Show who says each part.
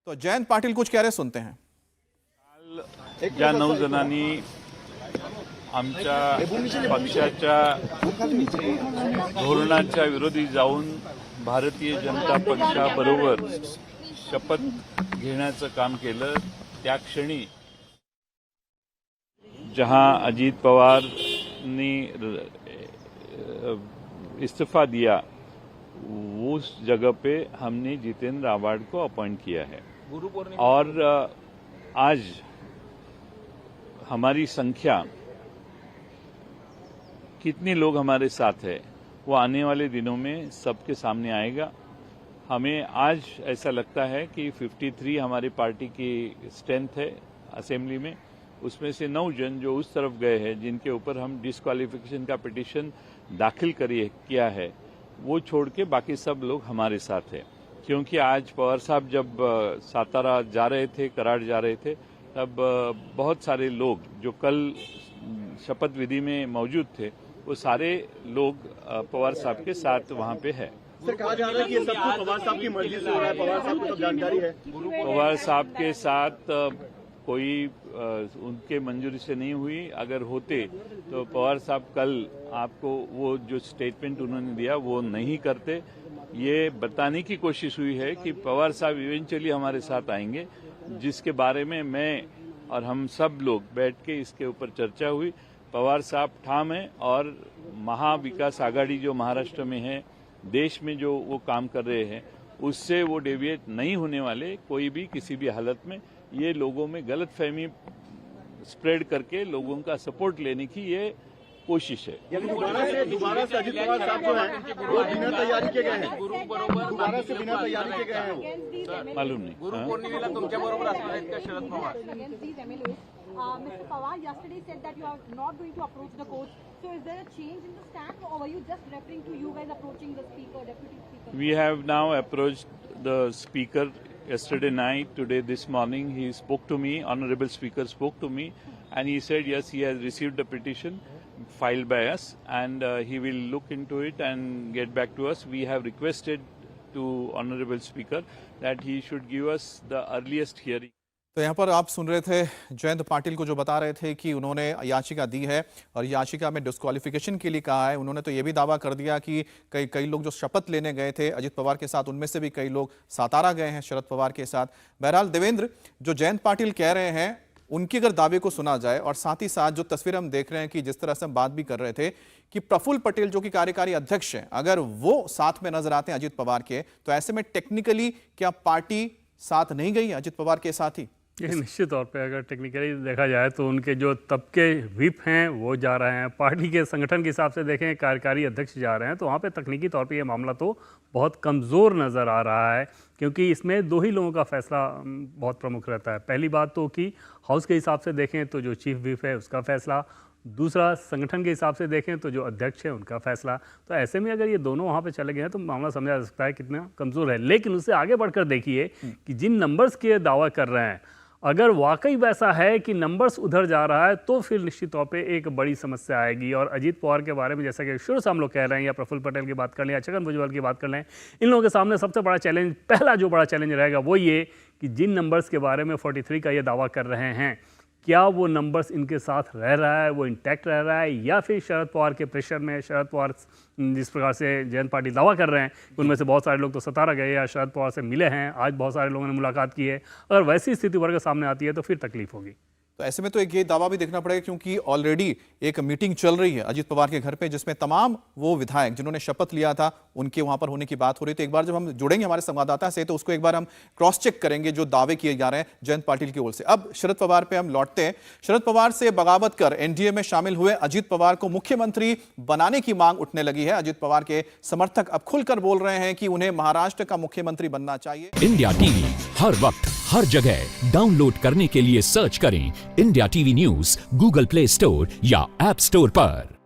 Speaker 1: तो जयंत पाटील कुछ कह रहे, सुनते हैं।
Speaker 2: ज्या 9 जणांनी आमच्या पक्षाच्या धोरणाच्या विरोधी जाऊन भारतीय जनता पक्षाबरोबर शपथ घेण्याचं काम केलं, त्या क्षणी जहां अजीत पवार ने इस्तीफा दिया, उस जगह पे हमने जितेंद्र आव्हाड को अपॉइंट किया है। और आज हमारी संख्या, कितने लोग हमारे साथ है, वो आने वाले दिनों में सबके सामने आएगा। हमें आज ऐसा लगता है कि 53 हमारी पार्टी की स्ट्रेंथ है असेंबली में, उसमें से 9 जन जो उस तरफ गए हैं, जिनके ऊपर हम डिस्क्वालिफिकेशन का पिटीशन दाखिल किया है, वो छोड़ के बाकी सब लोग हमारे साथ हैं। क्योंकि आज पवार साहब जब सातारा जा रहे थे, कराड़ जा रहे थे, तब बहुत सारे लोग जो कल शपथ विधि में मौजूद थे, वो सारे लोग पवार साहब के साथ वहाँ पे है।
Speaker 3: सर, कहा जा रहा है कि ये सब कुछ पवार साहब की मर्जी से हो रहा है, पवार साहब को सब जानकारी है।
Speaker 2: पवार साहब के साथ कोई उनके मंजूरी से नहीं हुई। अगर होते तो पवार साहब कल आपको वो जो स्टेटमेंट उन्होंने दिया वो नहीं करते। ये बताने की कोशिश हुई है कि पवार साहब इवेंचुअली हमारे साथ आएंगे, जिसके बारे में मैं और हम सब लोग बैठ के इसके ऊपर चर्चा हुई। पवार साहब ठाम है और महाविकास आघाड़ी जो महाराष्ट्र में है, देश में जो वो काम कर रहे हैं, उससे वो डेविएट नहीं होने वाले कोई भी किसी भी हालत में। ये लोगों में गलतफहमी स्प्रेड करके लोगों का सपोर्ट लेने की ये कोशिश है।
Speaker 3: दोबारा से अजित पवार साहब जो हैं वो बिना तैयारी के गए हैं, दोबारा से बिना तैयारी के गए हैं।
Speaker 2: मालूम नहीं।
Speaker 4: गुरुपौर्णिमेला तुमच्या बरोबर असणार आहेत का Sharad Pawar?
Speaker 5: Mr. Pawar yesterday said that you are not going to approach the court. So is there a change in the stand, or were you just referring to you guys approaching the speaker, deputy speaker?
Speaker 2: We have now approached the speaker yesterday night, today this morning. He spoke to me, honorable speaker spoke to me, and he said yes, he has received the petition filed by us, and he will look into it and get back to us. We have requested to honorable speaker that he should give us the earliest hearing.
Speaker 1: तो यहाँ पर आप सुन रहे थे जयंत पाटिल को, जो बता रहे थे कि उन्होंने याचिका दी है और याचिका में डिस्क्वालिफिकेशन के लिए कहा है। उन्होंने तो ये भी दावा कर दिया कि कई लोग जो शपथ लेने गए थे अजित पवार के साथ, उनमें से भी कई लोग सातारा गए हैं शरद पवार के साथ। बहरहाल देवेंद्र, जो जयंत पाटिल कह रहे हैं, उनके अगर दावे को सुना जाए और साथ ही साथ जो तस्वीर हम देख रहे हैं कि जिस तरह से हम बात भी कर रहे थे कि प्रफुल्ल पटेल जो कि कार्यकारी अध्यक्ष हैं, अगर वो साथ में नजर आते हैं अजित पवार के, तो ऐसे में टेक्निकली क्या पार्टी साथ नहीं गई अजित पवार के साथ ही?
Speaker 6: ये निश्चित तौर पे अगर टेक्निकली देखा जाए तो उनके जो तबके व्हिप हैं वो जा रहे हैं, पार्टी के संगठन के हिसाब से देखें कार्यकारी अध्यक्ष जा रहे हैं, तो वहाँ पे तकनीकी तौर पे ये मामला तो बहुत कमज़ोर नज़र आ रहा है। क्योंकि इसमें 2 ही लोगों का फैसला बहुत प्रमुख रहता है। पहली बात तो कि हाउस के हिसाब से देखें तो जो चीफ व्हिप है उसका फैसला, दूसरा संगठन के हिसाब से देखें तो जो अध्यक्ष है उनका फैसला। तो ऐसे में अगर ये दोनों वहाँ पे चले गए हैं तो मामला समझा जा सकता है कितना कमज़ोर है। लेकिन उससे आगे बढ़कर देखिए कि जिन नंबर्स के दावा कर रहे हैं, अगर वाकई वैसा है कि नंबर्स उधर जा रहा है तो फिर निश्चित तौर पे एक बड़ी समस्या आएगी। और अजीत पवार के बारे में जैसा कि शुरू से हम लोग कह रहे हैं, या प्रफुल्ल पटेल की बात कर लें या छगन भुजबल की बात कर लें, इन लोगों के सामने सबसे बड़ा चैलेंज, पहला जो बड़ा चैलेंज रहेगा वो ये कि जिन नंबर्स के बारे में 43 का ये दावा कर रहे हैं, क्या वो नंबर्स इनके साथ रह रहा है, वो इंटैक्ट रह रहा है, या फिर शरद पवार के प्रेशर में शरद पवार जिस प्रकार से जयंत पाटिल दावा कर रहे हैं, उनमें से बहुत सारे लोग तो सातारा गए या शरद पवार से मिले हैं, आज बहुत सारे लोगों ने मुलाकात की है। अगर वैसी स्थिति वर्ग सामने आती है तो फिर तकलीफ होगी।
Speaker 1: तो ऐसे में तो एक ये दावा भी देखना पड़ेगा, क्योंकि ऑलरेडी एक मीटिंग चल रही है अजित पवार के घर पे, जिसमें तमाम वो विधायक जिन्होंने शपथ लिया था उनके वहां पर होने की बात हो रही। तो एक बार जब हम जुड़ेंगे हमारे संवाददाता से, तो उसको एक बार हम क्रॉस चेक करेंगे जो दावे किए जा रहे हैं जयंत पाटिल की ओर से। अब शरद पवार पे हम लौटते हैं। शरद पवार से बगावत कर एनडीए में शामिल हुए अजित पवार को मुख्यमंत्री बनाने की मांग उठने लगी है। अजित पवार के समर्थक अब खुलकर बोल रहे हैं कि उन्हें महाराष्ट्र का मुख्यमंत्री बनना चाहिए।
Speaker 7: इंडिया टीवी हर वक्त हर जगह डाउनलोड करने के लिए सर्च करें India TV news Google play store या ऐप स्टोर पर।